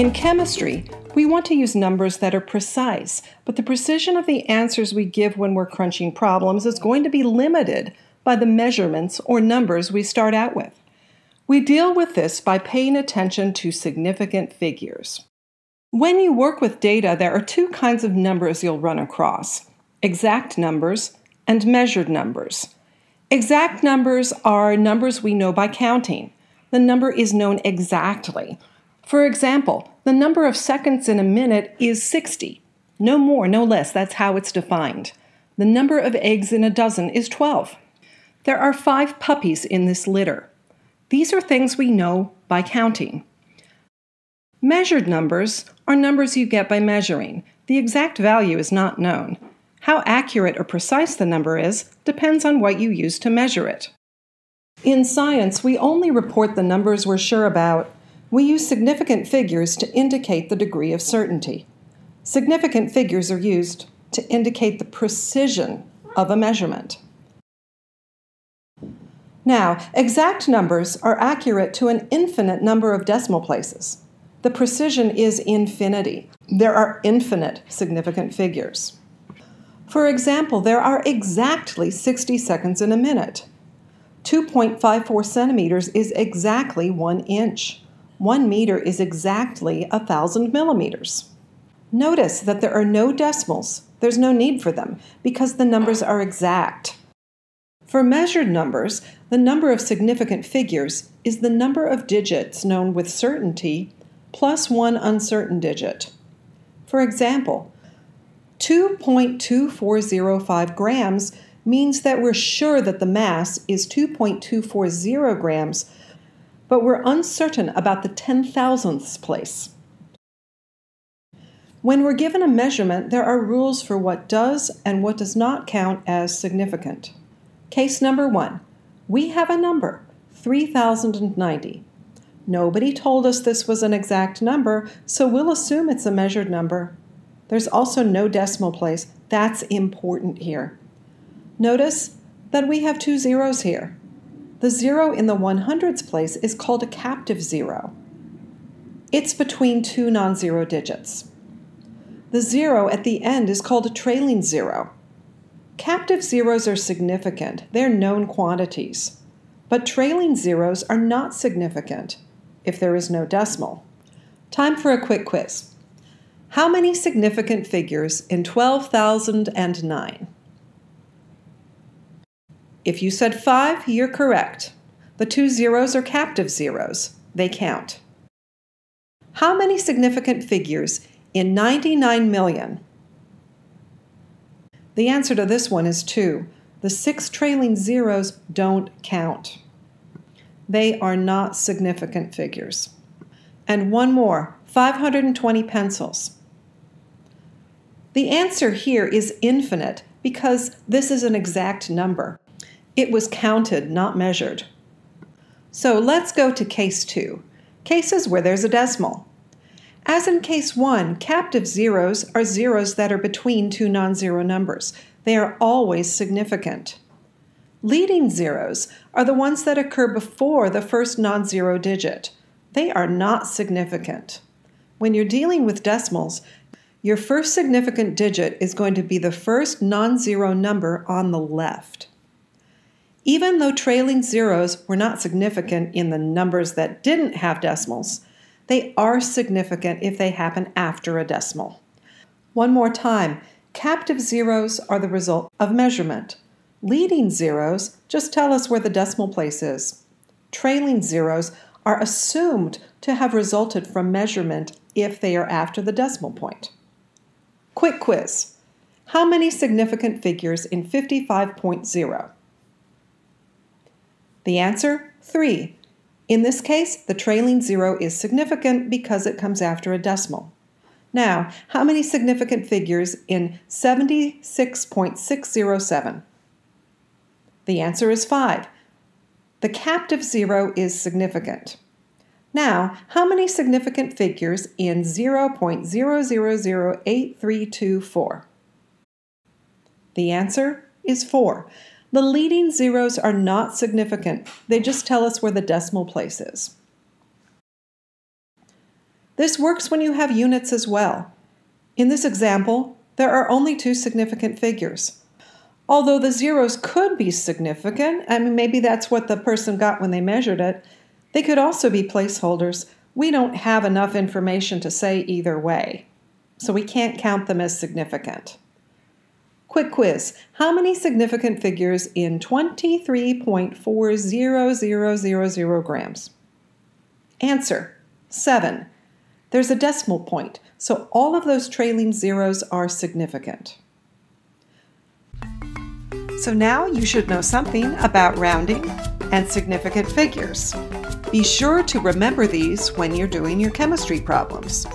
In chemistry, we want to use numbers that are precise, but the precision of the answers we give when we're crunching problems is going to be limited by the measurements or numbers we start out with. We deal with this by paying attention to significant figures. When you work with data, there are two kinds of numbers you'll run across: exact numbers and measured numbers. Exact numbers are numbers we know by counting. The number is known exactly. For example, the number of seconds in a minute is 60. No more, no less, that's how it's defined. The number of eggs in a dozen is 12. There are 5 puppies in this litter. These are things we know by counting. Measured numbers are numbers you get by measuring. The exact value is not known. How accurate or precise the number is depends on what you use to measure it. In science, we only report the numbers we're sure about. We use significant figures to indicate the degree of certainty. Significant figures are used to indicate the precision of a measurement. Now, exact numbers are accurate to an infinite number of decimal places. The precision is infinity. There are infinite significant figures. For example, there are exactly 60 seconds in a minute. 2.54 centimeters is exactly 1 inch. 1 meter is exactly 1,000 millimeters. Notice that there are no decimals. There's no need for them because the numbers are exact. For measured numbers, the number of significant figures is the number of digits known with certainty plus 1 uncertain digit. For example, 2.2405 grams means that we're sure that the mass is 2.240 grams, but we're uncertain about the 10,000ths place. When we're given a measurement, there are rules for what does and what does not count as significant. Case number 1. We have a number, 3,090. Nobody told us this was an exact number, so we'll assume it's a measured number. There's also no decimal place. That's important here. Notice that we have 2 zeros here. The 0 in the 100ths place is called a captive 0. It's between 2 non-zero digits. The 0 at the end is called a trailing 0. Captive zeros are significant. They're known quantities. But trailing zeros are not significant if there is no decimal. Time for a quick quiz. How many significant figures in 12,009? If you said 5, you're correct. The 2 zeros are captive zeros. They count. How many significant figures in 99 million? The answer to this one is 2. The 6 trailing zeros don't count. They are not significant figures. And one more, 520 pencils. The answer here is infinite because this is an exact number. It was counted, not measured. So let's go to case 2, cases where there's a decimal. As in case 1, captive zeros are zeros that are between 2 non-zero numbers. They are always significant. Leading zeros are the ones that occur before the first non-zero digit. They are not significant. When you're dealing with decimals, your first significant digit is going to be the first non-zero number on the left. Even though trailing zeros were not significant in the numbers that didn't have decimals, they are significant if they happen after a decimal. One more time, captive zeros are the result of measurement. Leading zeros just tell us where the decimal place is. Trailing zeros are assumed to have resulted from measurement if they are after the decimal point. Quick quiz. How many significant figures in 55.0? The answer, 3. In this case, the trailing 0 is significant because it comes after a decimal. Now, how many significant figures in 76.607? The answer is 5. The captive 0 is significant. Now, how many significant figures in 0.0008324? The answer is 4. The leading zeros are not significant. They just tell us where the decimal place is. This works when you have units as well. In this example, there are only 2 significant figures. Although the zeros could be significant, maybe that's what the person got when they measured it, they could also be placeholders. We don't have enough information to say either way, so we can't count them as significant. Quick quiz. How many significant figures in 23.40000 grams? Answer: 7. There's a decimal point, so all of those trailing zeros are significant. So now you should know something about rounding and significant figures. Be sure to remember these when you're doing your chemistry problems.